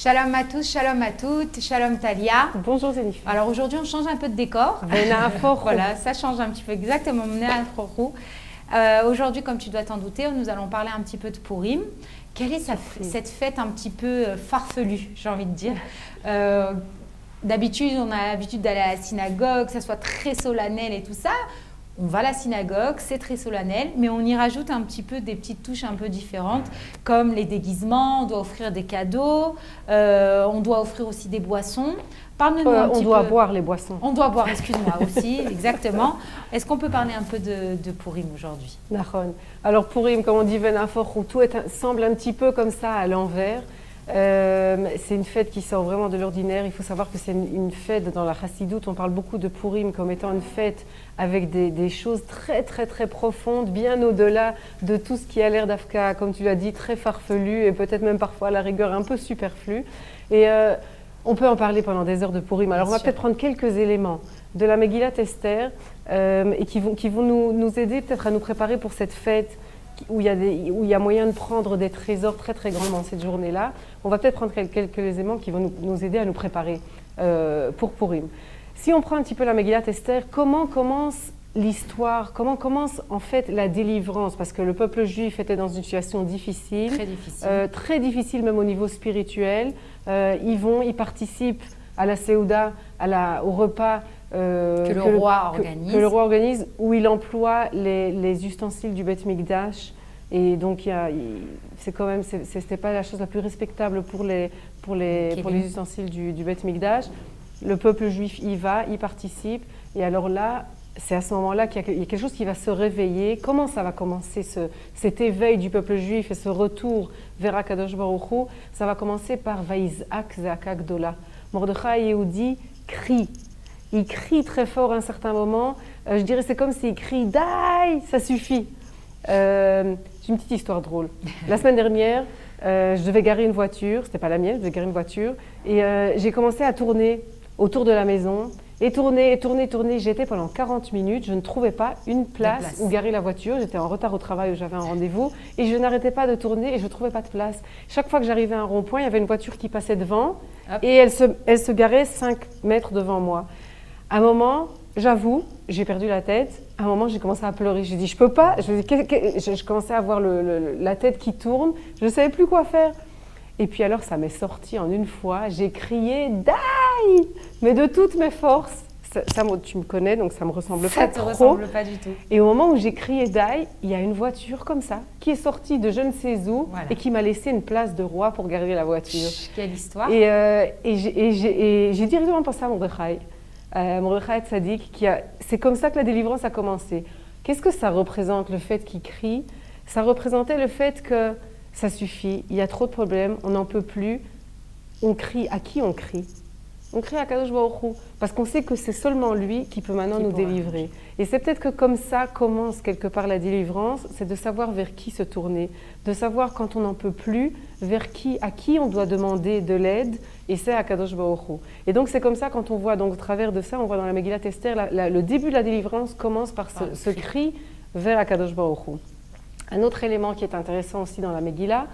Shalom à tous, shalom à toutes, shalom Talia. Bonjour Zénif. Alors aujourd'hui on change un peu de décor. Voilà, ça change un petit peu exactement. Aujourd'hui, comme tu dois t'en douter, nous allons parler un petit peu de Purim. Quelle est cette fête un petit peu farfelue, j'ai envie de dire. D'habitude, on a l'habitude d'aller à la synagogue, que ça soit très solennel et tout ça. On va à la synagogue, c'est très solennel, mais on y rajoute un petit peu des petites touches un peu différentes, comme les déguisements, on doit offrir des cadeaux, on doit offrir aussi des boissons. Parle-nous un petit peu. On doit boire les boissons. On doit boire, excuse-moi aussi, exactement. Est-ce qu'on peut parler un peu de Purim aujourd'hui? Nahon. Alors Purim, comme on dit, où tout semble un petit peu comme ça à l'envers. C'est une fête qui sort vraiment de l'ordinaire. Il faut savoir que c'est une fête dans la Chassidoute. On parle beaucoup de Purim comme étant une fête avec des choses très très très profondes, bien au-delà de tout ce qui a l'air d'Afka, comme tu l'as dit, très farfelu et peut-être même parfois à la rigueur un peu superflu. Et on peut en parler pendant des heures de Purim. Alors on va peut-être prendre quelques éléments de la Megillat Esther et qui vont nous aider peut-être à nous préparer pour cette fête où il y a moyen de prendre des trésors très très grands dans cette journée-là. On va peut-être prendre quelques éléments qui vont nous aider à nous préparer pour Purim. Si on prend un petit peu la Megillat Esther, comment commence l'histoire, comment commence en fait la délivrance? Parce que le peuple juif était dans une situation difficile. Très difficile même au niveau spirituel. Ils participent à la Séouda, au repas que le roi organise, où il emploie les ustensiles du Beth Mikdash. Et donc, c'était pas la chose la plus respectable pour les ustensiles du Beth Mikdash. Le peuple juif y va, y participe. Et alors là, c'est à ce moment-là qu'il y a quelque chose qui va se réveiller. Comment ça va commencer cet éveil du peuple juif et ce retour vers Akadosh Baruch Hu? Ça va commencer par Vaizak Zaka Gdola. Mordechai Yehudi crie. Il crie très fort à un certain moment. Je dirais c'est comme s'il crie « Dai !» Ça suffit. J'ai une petite histoire drôle. La semaine dernière, je devais garer une voiture. C'était pas la mienne, je devais garer une voiture. Et j'ai commencé à tourner autour de la maison. Et tourner. J'étais pendant 40 minutes. Je ne trouvais pas une place où garer la voiture. J'étais en retard au travail où j'avais un rendez-vous. Et je n'arrêtais pas de tourner et je ne trouvais pas de place. Chaque fois que j'arrivais à un rond-point, il y avait une voiture qui passait devant. Hop. Et elle se garait 5 mètres devant moi. À un moment, j'avoue, j'ai perdu la tête. À un moment, j'ai commencé à pleurer. J'ai dit, je peux pas. Je commençais à voir la tête qui tourne. Je ne savais plus quoi faire. Et puis alors, ça m'est sorti en une fois. J'ai crié « Dai !» mais de toutes mes forces. Ça, tu me connais, donc ça me ressemble pas trop. Ça te ressemble pas du tout. Et au moment où j'ai crié « Dai !», il y a une voiture comme ça qui est sortie de je ne sais où et qui m'a laissé une place de roi pour garer la voiture. Quelle histoire! Et j'ai directement pensé à Mordechai. Mordechai Tzadik, c'est comme ça que la délivrance a commencé. Qu'est-ce que ça représente, le fait qu'il crie? Ça représentait le fait que ça suffit, il y a trop de problèmes, on n'en peut plus. On crie. À qui on crie? On crie à Kadosh Baruch Hu, parce qu'on sait que c'est seulement lui qui peut maintenant nous délivrer. Et c'est peut-être que comme ça commence quelque part la délivrance, c'est de savoir vers qui se tourner, de savoir quand on n'en peut plus, à qui on doit demander de l'aide, et c'est à Kadosh Baruch Hu. Et donc c'est comme ça, quand on voit, donc au travers de ça, on voit dans la Megillat Esther, le début de la délivrance commence par ce cri vers Akadosh Baruch Hu. Un autre élément qui est intéressant aussi dans la Megillah,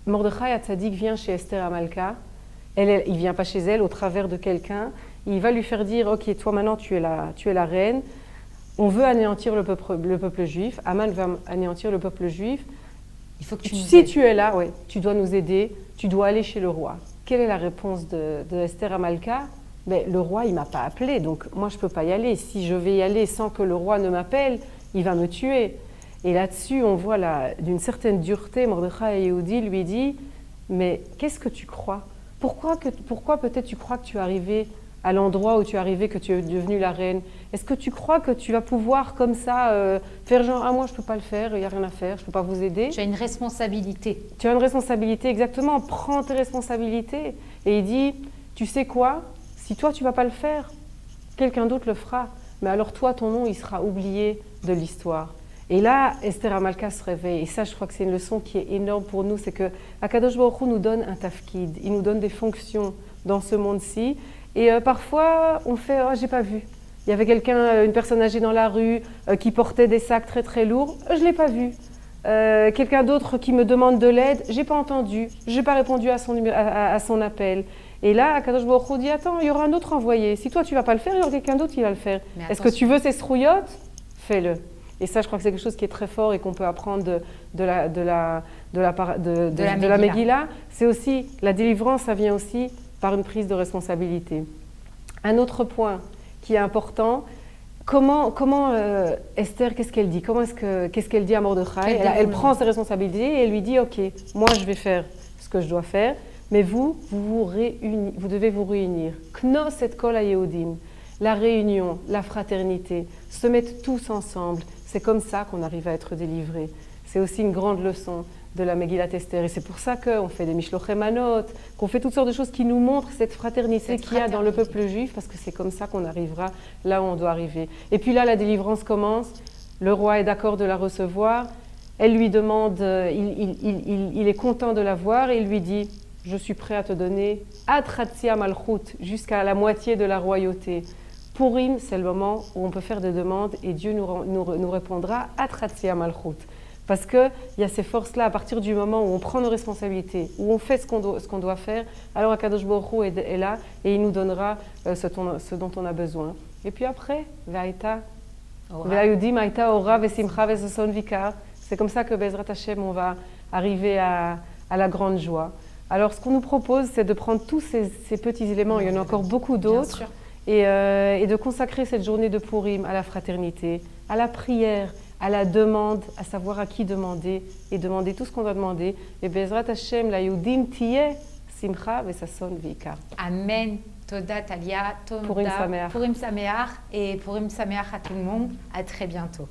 Mordechai Hatzadik vient chez Esther Amalka. Il ne vient pas chez elle au travers de quelqu'un. Il va lui faire dire « Ok, toi maintenant tu es la reine. On veut anéantir le peuple juif. Aman va anéantir le peuple juif. Il faut que tu nous aides. Si tu es là, ouais, tu dois nous aider. Tu dois aller chez le roi. » Quelle est la réponse de Esther Amalka? Mais le roi, il ne m'a pas appelé, donc moi je ne peux pas y aller. Si je vais y aller sans que le roi ne m'appelle, il va me tuer. Et là-dessus, on voit d'une certaine dureté, Mordechai Yehudi lui dit « Mais qu'est-ce que tu crois? Pourquoi peut-être tu crois que tu es arrivé à l'endroit où tu es arrivé, que tu es devenue la reine? Est-ce que tu crois que tu vas pouvoir comme ça faire genre « Ah, moi je ne peux pas le faire, il n'y a rien à faire, je ne peux pas vous aider ?» Tu as une responsabilité. Tu as une responsabilité, exactement. Prends tes responsabilités. Et il dit « Tu sais quoi? Si toi tu ne vas pas le faire, quelqu'un d'autre le fera. Mais alors toi, ton nom, il sera oublié de l'histoire. » Et là, Esther Amalka se réveille. Et ça, je crois que c'est une leçon qui est énorme pour nous. C'est que Akadosh Baruch Hu nous donne un tafkid. Il nous donne des fonctions dans ce monde-ci. Et parfois, on fait « Oh, j'ai pas vu. » Il y avait quelqu'un, une personne âgée dans la rue, qui portait des sacs très très lourds. Je l'ai pas vu. quelqu'un d'autre qui me demande de l'aide, j'ai pas entendu, j'ai pas répondu à son appel. Et là, Akadosh Baruch Hu dit, attends, il y aura un autre envoyé. Si toi, tu vas pas le faire, il y aura quelqu'un d'autre qui va le faire. Est-ce que tu veux ces srouillottes? Fais-le. Et ça, je crois que c'est quelque chose qui est très fort et qu'on peut apprendre de la Megillah. C'est aussi, la délivrance, ça vient aussi par une prise de responsabilité. Un autre point qui est important, comment Esther, qu'est-ce qu'elle dit? Qu'est-ce qu'elle dit à Mordechai? Elle prend ses responsabilités et elle lui dit, ok, moi je vais faire ce que je dois faire, mais vous devez vous réunir. Knos et kol hayehudim, la réunion, la fraternité, se mettre tous ensemble. C'est comme ça qu'on arrive à être délivré. C'est aussi une grande leçon de la Megillat Esther. Et c'est pour ça qu'on fait des Mishlochei Manot, qu'on fait toutes sortes de choses qui nous montrent cette fraternité qu'il y a dans le peuple juif, parce que c'est comme ça qu'on arrivera là où on doit arriver. Et puis là, la délivrance commence. Le roi est d'accord de la recevoir. Elle lui demande, il est content de la voir et il lui dit, je suis prêt à te donner Atratzia Malchut, jusqu'à la moitié de la royauté. Purim, c'est le moment où on peut faire des demandes et Dieu nous répondra Atratzia Malchut. Parce qu'il y a ces forces-là, à partir du moment où on prend nos responsabilités, où on fait ce qu'on doit faire, alors Akadosh Baruch Hu est là et il nous donnera ce dont on a besoin. Et puis après, c'est comme ça que Bezrat Hashem, on va arriver à la grande joie. Alors ce qu'on nous propose, c'est de prendre tous ces petits éléments, il y en a encore beaucoup d'autres, et de consacrer cette journée de Purim à la fraternité, à la prière, à la demande, à savoir à qui demander, et demander tout ce qu'on doit demander. Et Bezrat Hashem, la Yehudim tiye, simcha vesason vika. Amen. Toda Talia, Purim Sameach et Purim Sameach à tout le monde. À très bientôt.